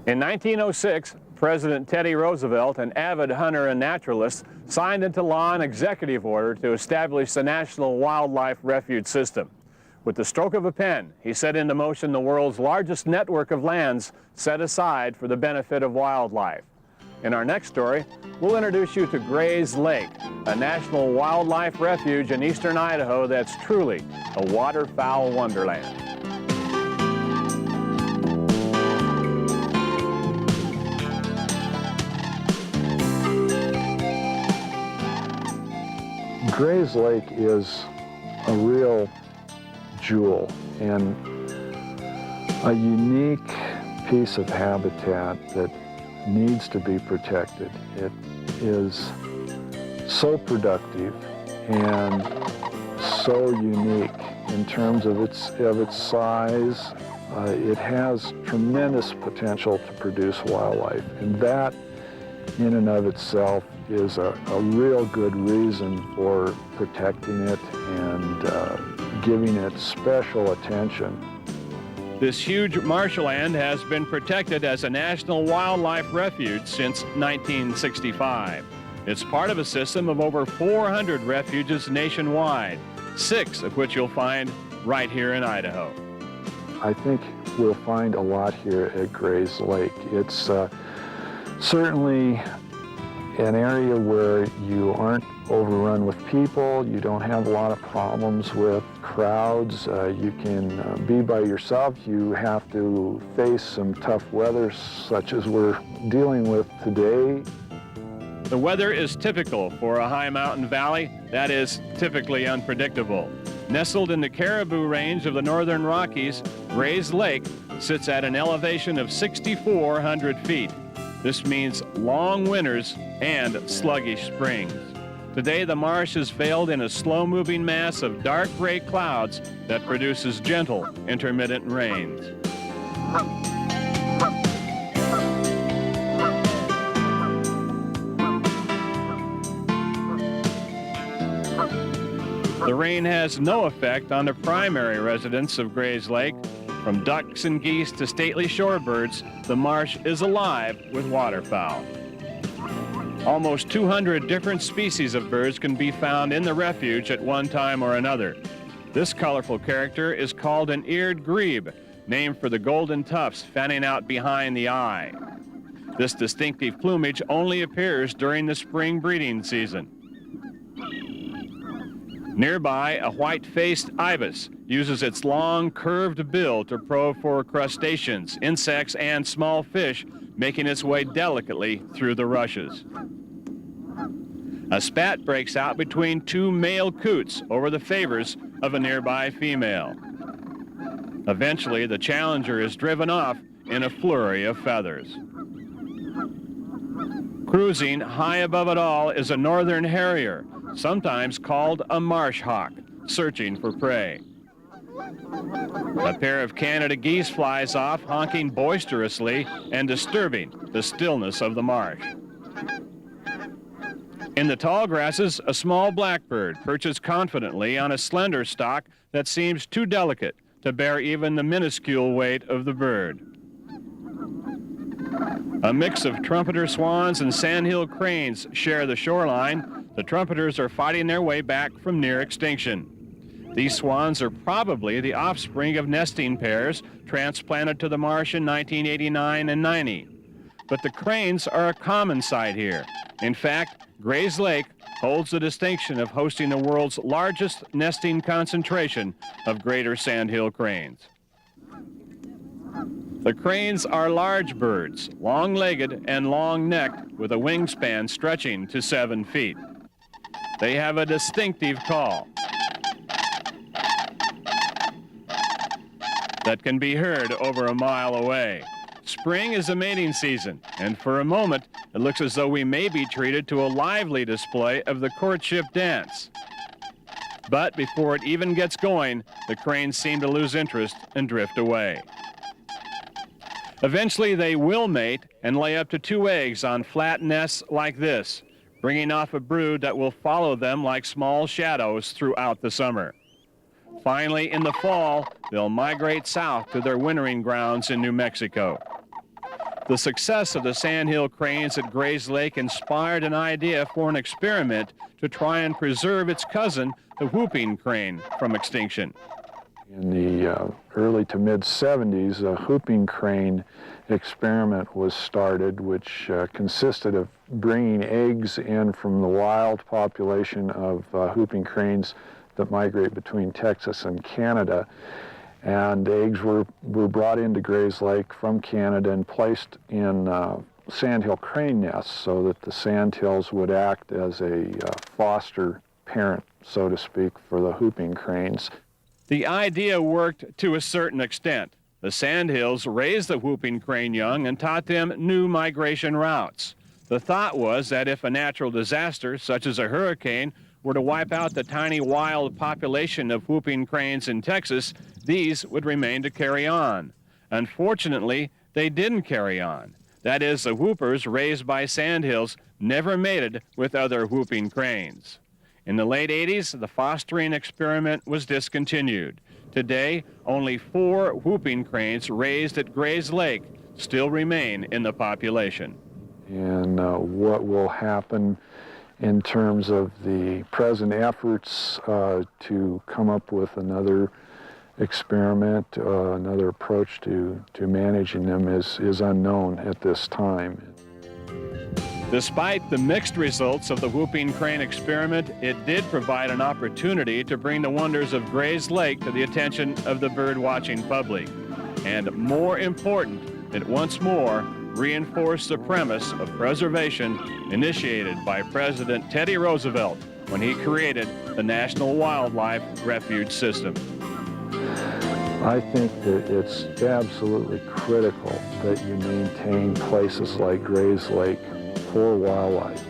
In 1906, President Teddy Roosevelt, an avid hunter and naturalist, signed into law an executive order to establish the National Wildlife Refuge system. With the stroke of a pen, he set into motion the world's largest network of lands set aside for the benefit of wildlife. In our next story, we'll introduce you to Gray's Lake, a national wildlife refuge in eastern Idaho that's truly a waterfowl wonderland. Gray's Lake is a real jewel and a unique piece of habitat that needs to be protected. It is so productive and so unique in terms of its size. It has tremendous potential to produce wildlife, and that in and of itself is a real good reason for protecting it and giving it special attention. This huge marshland has been protected as a national wildlife refuge since 1965. It's part of a system of over 400 refuges nationwide, 6 of which you'll find right here in Idaho. I think we'll find a lot here at Gray's Lake. It's certainly an area where you aren't overrun with people, you don't have a lot of problems with crowds, you can be by yourself. You have to face some tough weather such as we're dealing with today. The weather is typical for a high mountain valley that is typically unpredictable. Nestled in the Caribou Range of the Northern Rockies, Gray's Lake sits at an elevation of 6,400 feet. This means long winters and sluggish springs. Today, the marsh is veiled in a slow-moving mass of dark gray clouds that produces gentle, intermittent rains. The rain has no effect on the primary residents of Gray's Lake. From ducks and geese to stately shorebirds, the marsh is alive with waterfowl. Almost 200 different species of birds can be found in the refuge at one time or another. This colorful character is called an eared grebe, named for the golden tufts fanning out behind the eye. This distinctive plumage only appears during the spring breeding season. Nearby, a white-faced ibis uses its long, curved bill to probe for crustaceans, insects, and small fish, making its way delicately through the rushes. A spat breaks out between 2 male coots over the favors of a nearby female. Eventually, the challenger is driven off in a flurry of feathers. Cruising high above it all is a northern harrier, sometimes called a marsh hawk, searching for prey. A pair of Canada geese flies off, honking boisterously and disturbing the stillness of the marsh. In the tall grasses, a small blackbird perches confidently on a slender stalk that seems too delicate to bear even the minuscule weight of the bird. A mix of trumpeter swans and sandhill cranes share the shoreline. The trumpeters are fighting their way back from near extinction. These swans are probably the offspring of nesting pairs transplanted to the marsh in 1989 and 90. But the cranes are a common sight here. In fact, Gray's Lake holds the distinction of hosting the world's largest nesting concentration of greater sandhill cranes. The cranes are large birds, long-legged and long-necked, with a wingspan stretching to 7 feet. They have a distinctive call that can be heard over a mile away. Spring is a mating season, and for a moment, it looks as though we may be treated to a lively display of the courtship dance. But before it even gets going, the cranes seem to lose interest and drift away. Eventually, they will mate and lay up to 2 eggs on flat nests like this, bringing off a brood that will follow them like small shadows throughout the summer. Finally, in the fall, they'll migrate south to their wintering grounds in New Mexico. The success of the sandhill cranes at Grays Lake inspired an idea for an experiment to try and preserve its cousin, the whooping crane, from extinction. In the early to mid-70s, a whooping crane experiment was started, which consisted of bringing eggs in from the wild population of whooping cranes that migrate between Texas and Canada. And eggs were brought into Grays Lake from Canada and placed in sandhill crane nests so that the sandhills would act as a foster parent, so to speak, for the whooping cranes. The idea worked to a certain extent. The sandhills raised the whooping crane young and taught them new migration routes. The thought was that if a natural disaster, such as a hurricane, were to wipe out the tiny wild population of whooping cranes in Texas, these would remain to carry on. Unfortunately, they didn't carry on. That is, the whoopers raised by sandhills never mated with other whooping cranes. In the late 80s, the fostering experiment was discontinued. Today, only 4 whooping cranes raised at Grays Lake still remain in the population. And what will happen in terms of the present efforts to come up with another experiment, another approach to managing them is unknown at this time. Despite the mixed results of the whooping crane experiment, it did provide an opportunity to bring the wonders of Grays Lake to the attention of the bird-watching public. And more important, it once more reinforced the premise of preservation initiated by President Teddy Roosevelt when he created the National Wildlife Refuge System. I think that it's absolutely critical that you maintain places like Grays Lake for wildlife,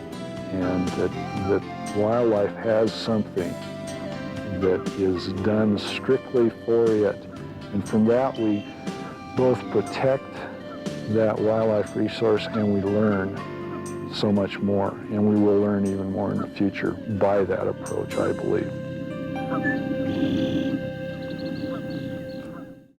and that wildlife has something that is done strictly for it. And from that, we both protect that wildlife resource and we learn so much more. And we will learn even more in the future by that approach, I believe.